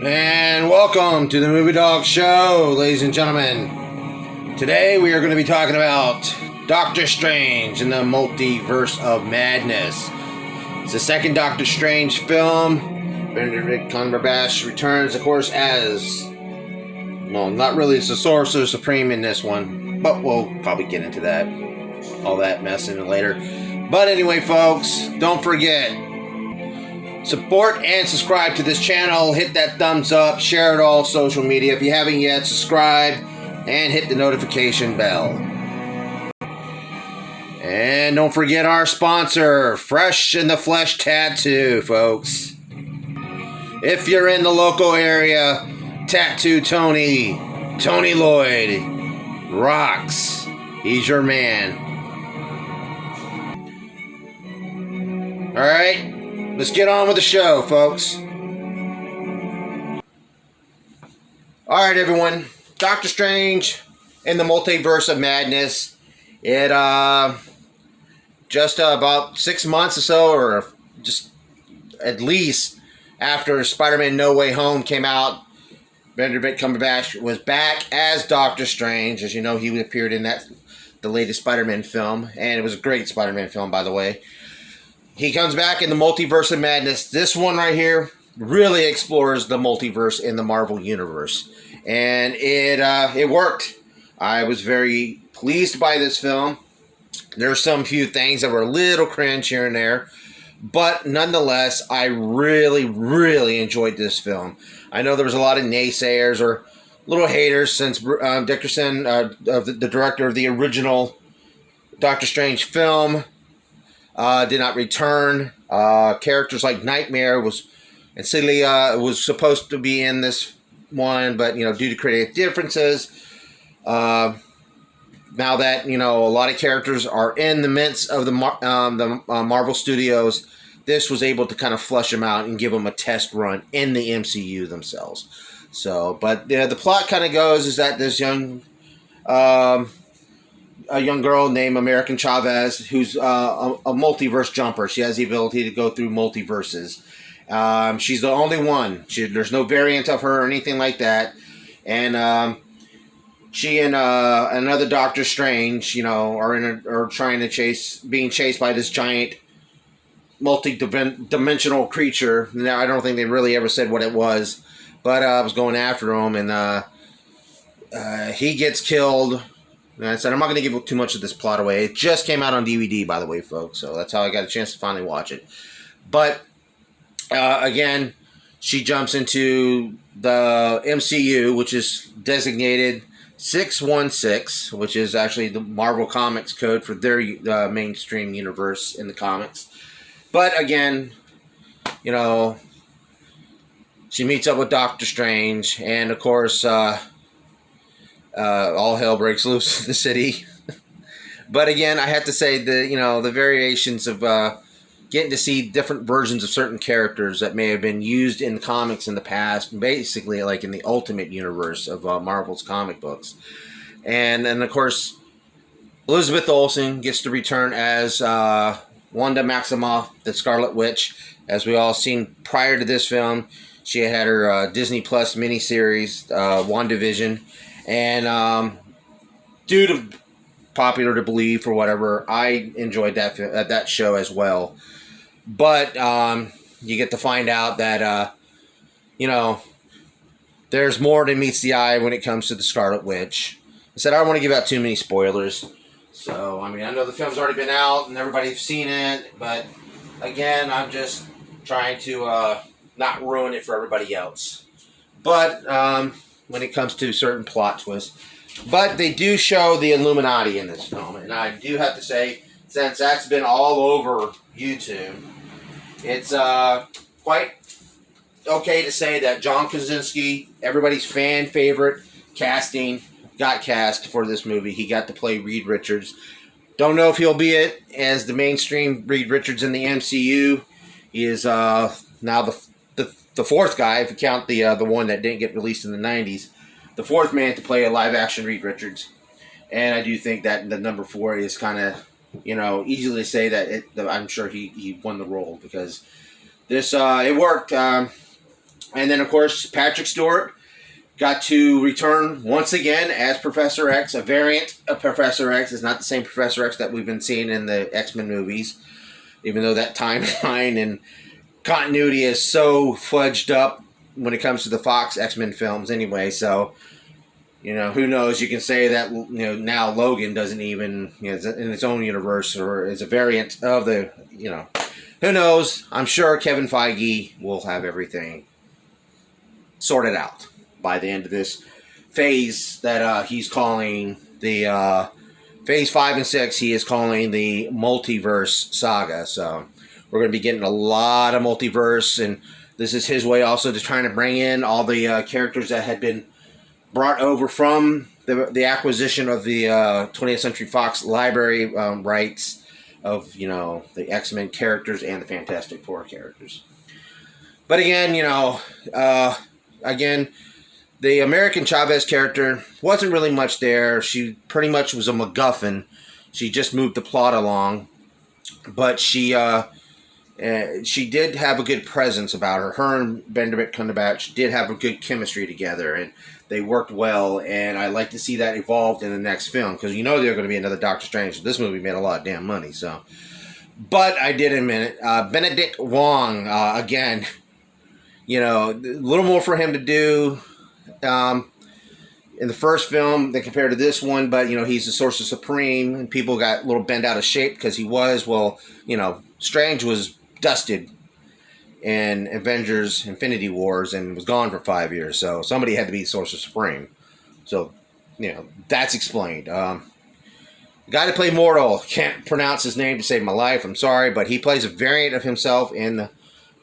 And welcome to the Movie Dawgs show, ladies and gentlemen. Today we are going to be talking about Doctor Strange in the Multiverse of Madness. It's the second Doctor Strange film. Benedict Cumberbatch returns, of course, as... well, not really as the Sorcerer Supreme in this one, but we'll probably get into that. All that mess in it later. But anyway, folks, don't forget... support and subscribe to this channel. Hit that thumbs up. Share it all social media. If you haven't yet, subscribe and hit the notification bell. And don't forget our sponsor, Fresh in the Flesh Tattoo, folks. If you're in the local area, Tattoo Tony Lloyd, rocks. He's your man. Alright. Let's get on with the show, folks. Alright, everyone. Doctor Strange in the Multiverse of Madness. It, just about 6 months or so, or just at least after Spider-Man No Way Home came out, Benedict Cumberbatch was back as Doctor Strange. As you know, he appeared in the latest Spider-Man film, and it was a great Spider-Man film, by the way. He comes back in the Multiverse of Madness. This one right here really explores the multiverse in the Marvel Universe. And it worked. I was very pleased by this film. There's some few things that were a little cringe here and there. But nonetheless, I really, really enjoyed this film. I know there was a lot of naysayers or little haters since Dickerson, the director of the original Doctor Strange film, did not return. Characters like Nightmare and Celia was supposed to be in this one, but due to creative differences, now that a lot of characters are in the midst of the Marvel Studios, this was able to kind of flush them out and give them a test run in the MCU themselves. So, but the plot kind of goes is that this a young girl named American Chavez, who's a multiverse jumper. She has the ability to go through multiverses. She's the only one. There's no variant of her or anything like that. And she and another Doctor Strange, are being chased by this giant multi-dimensional creature. Now, I don't think they really ever said what it was, but I was going after him, and he gets killed. And I said, I'm not going to give too much of this plot away. It just came out on DVD, by the way, folks. So that's how I got a chance to finally watch it. But, again, she jumps into the MCU, which is designated 616, which is actually the Marvel Comics code for their mainstream universe in the comics. But, again, she meets up with Doctor Strange. And, of course... all hell breaks loose in the city. But again, I have to say the variations of getting to see different versions of certain characters that may have been used in the comics in the past, basically like in the Ultimate Universe of Marvel's comic books. And then, of course, Elizabeth Olsen gets to return as Wanda Maximoff, the Scarlet Witch. As we all seen prior to this film, she had her Disney Plus miniseries, WandaVision. And due to popular to believe or whatever, I enjoyed that show as well. But you get to find out that there's more than meets the eye when it comes to the Scarlet Witch. I said I don't want to give out too many spoilers. So I know the film's already been out and everybody's seen it, but again, I'm just trying to not ruin it for everybody else. But when it comes to certain plot twists. But they do show the Illuminati in this film. And I do have to say, since that's been all over YouTube, it's quite okay to say that John Krasinski, everybody's fan favorite casting, got cast for this movie. He got to play Reed Richards. Don't know if he'll be it as the mainstream Reed Richards in the MCU. He is now the fourth guy, if you count the one that didn't get released in the 90s, the fourth man to play a live-action Reed Richards. And I do think that the number 4 is kind of, easily to say that I'm sure he won the role because this it worked. And then, of course, Patrick Stewart got to return once again as Professor X, a variant of Professor X. It's not the same Professor X that we've been seeing in the X-Men movies, even though that timeline and continuity is so fudged up when it comes to the Fox X-Men films anyway. So, who knows? You can say that, now Logan doesn't even, is in its own universe or is a variant of the, who knows? I'm sure Kevin Feige will have everything sorted out by the end of this phase that he's calling the phase 5 and 6. He is calling the multiverse saga. So we're going to be getting a lot of multiverse, and this is his way also to trying to bring in all the characters that had been brought over from the acquisition of the 20th Century Fox library rights of, the X-Men characters and the Fantastic Four characters. But again, the American Chavez character wasn't really much there. She pretty much was a MacGuffin. She just moved the plot along. But she did have a good presence about her. Her and Benedict Cumberbatch did have a good chemistry together, and they worked well. And I'd like to see that evolved in the next film, because they're going to be another Doctor Strange. This movie made a lot of damn money. So, but I did admit it. Benedict Wong, again, a little more for him to do in the first film than compared to this one, but he's the Sorcerer Supreme, and people got a little bent out of shape because he was. Well, Strange was dusted in Avengers Infinity Wars and was gone for 5 years, so somebody had to be Sorcerer Supreme. So, that's explained. The guy that played Mortal, can't pronounce his name to save my life, I'm sorry, but he plays a variant of himself in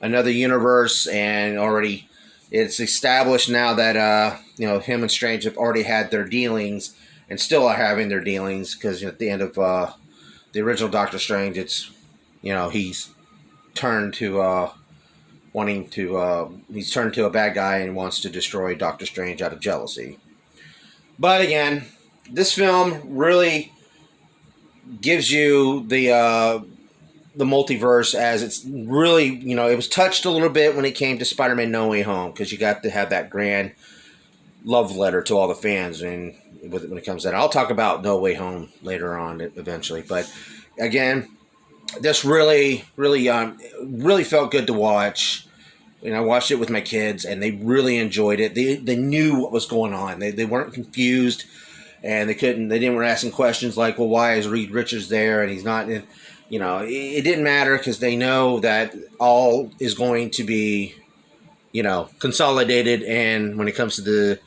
another universe, and already it's established now that him and Strange have already had their dealings and still are having their dealings, because at the end of the original Doctor Strange, it's he's turned to he's turned to a bad guy and wants to destroy Doctor Strange out of jealousy. But again, this film really gives you the multiverse, as it's really, it was touched a little bit when it came to Spider-Man No Way Home, because you got to have that grand love letter to all the fans, and when it comes to that. I'll talk about No Way Home later on eventually, but again, this really felt good to watch. I watched it with my kids, and they really enjoyed it. They knew what was going on. They weren't confused, and they didn't asking questions like, well, why is Reed Richards there and he's not in? It didn't matter, because they know that all is going to be, consolidated. And when it comes to the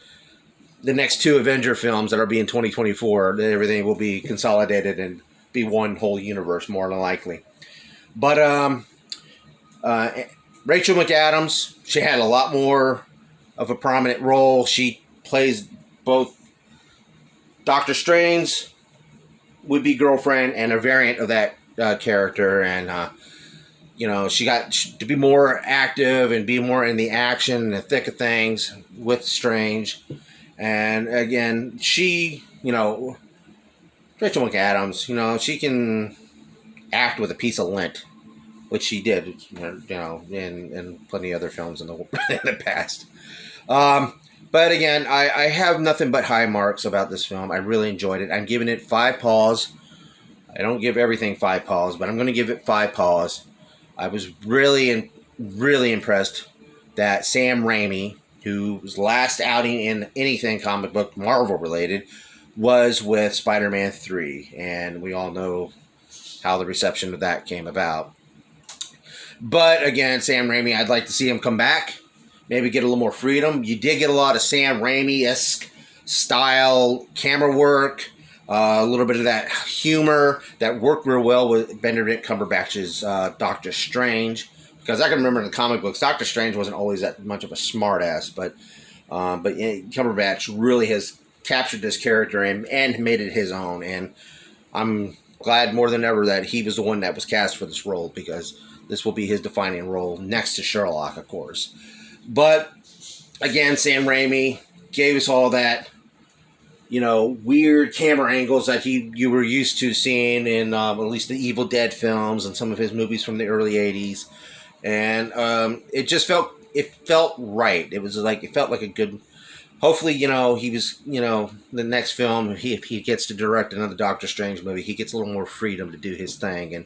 next two Avenger films that are being 2024, everything will be consolidated and be one whole universe, more than likely. But Rachel McAdams, she had a lot more of a prominent role. She plays both Doctor Strange would-be girlfriend and a variant of that character, and she got to be more active and be more in the action and the thick of things with Strange. And again, she, Rachel McAdams, she can act with a piece of lint, which she did, in plenty of other films in the past. But again, I have nothing but high marks about this film. I really enjoyed it. I'm giving it 5 paws. I don't give everything 5 paws, but I'm going to give it 5 paws. I was really impressed that Sam Raimi, whose last outing in anything comic book Marvel related was with Spider-Man 3, and we all know how the reception of that came about. But again, Sam Raimi, I'd like to see him come back, maybe get a little more freedom. You did get a lot of Sam Raimi-esque style camera work, a little bit of that humor that worked real well with Benedict Cumberbatch's Doctor Strange. Because I can remember in the comic books, Doctor Strange wasn't always that much of a smartass, but Cumberbatch really has captured this character and made it his own. And I'm glad more than ever that he was the one that was cast for this role, because this will be his defining role next to Sherlock, of course. But again, Sam Raimi gave us all that, weird camera angles that you were used to seeing in at least the Evil Dead films and some of his movies from the early 80s. And it just felt it felt right. It was like, it felt like a good. Hopefully, he was, the next film, if he gets to direct another Doctor Strange movie, he gets a little more freedom to do his thing, and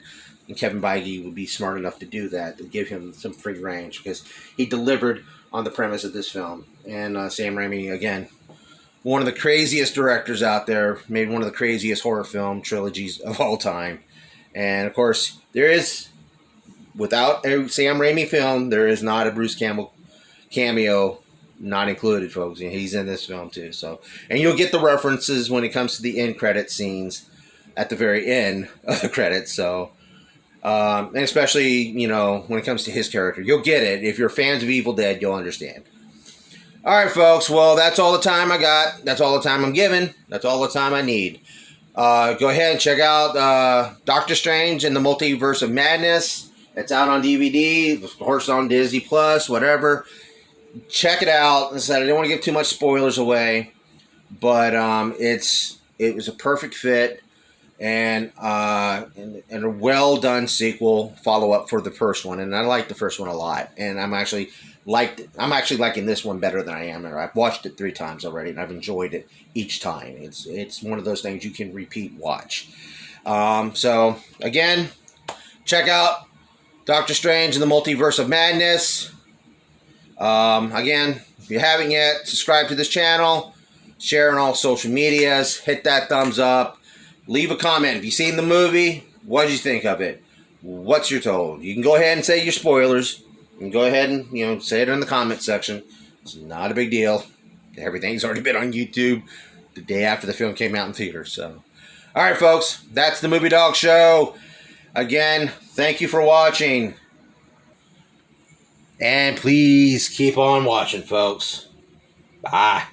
Kevin Feige would be smart enough to do that, to give him some free range, because he delivered on the premise of this film. And Sam Raimi, again, one of the craziest directors out there, made one of the craziest horror film trilogies of all time. And of course, without a Sam Raimi film, there is not a Bruce Campbell cameo not included, folks. He's in this film too. So, and you'll get the references when it comes to the end credit scenes at the very end of the credits. So, and especially, when it comes to his character, you'll get it. If you're fans of Evil Dead, you'll understand. All right, folks. Well, that's all the time I got. That's all the time I'm given. That's all the time I need. Go ahead and check out Doctor Strange and the Multiverse of Madness. It's out on DVD, of course, on Disney Plus, whatever. Check it out. As I said, I didn't want to give too much spoilers away, but it was a perfect fit and a well done sequel follow up for the first one, and I liked the first one a lot. And I'm actually liking this one better than I am. I've watched it 3 times already, and I've enjoyed it each time. It's one of those things you can repeat watch. So again, check out Doctor Strange and the Multiverse of Madness. Again, if you haven't yet, subscribe to this channel, share on all social medias, hit that thumbs up, leave a comment. If you've seen the movie, what did you think of it? What's your told? You can go ahead and say your spoilers. You can go ahead and, say it in the comment section. It's not a big deal. Everything's already been on YouTube the day after the film came out in theaters. So, all right, folks, that's the Movie Dawgs Show. Again, thank you for watching. And please keep on watching, folks. Bye.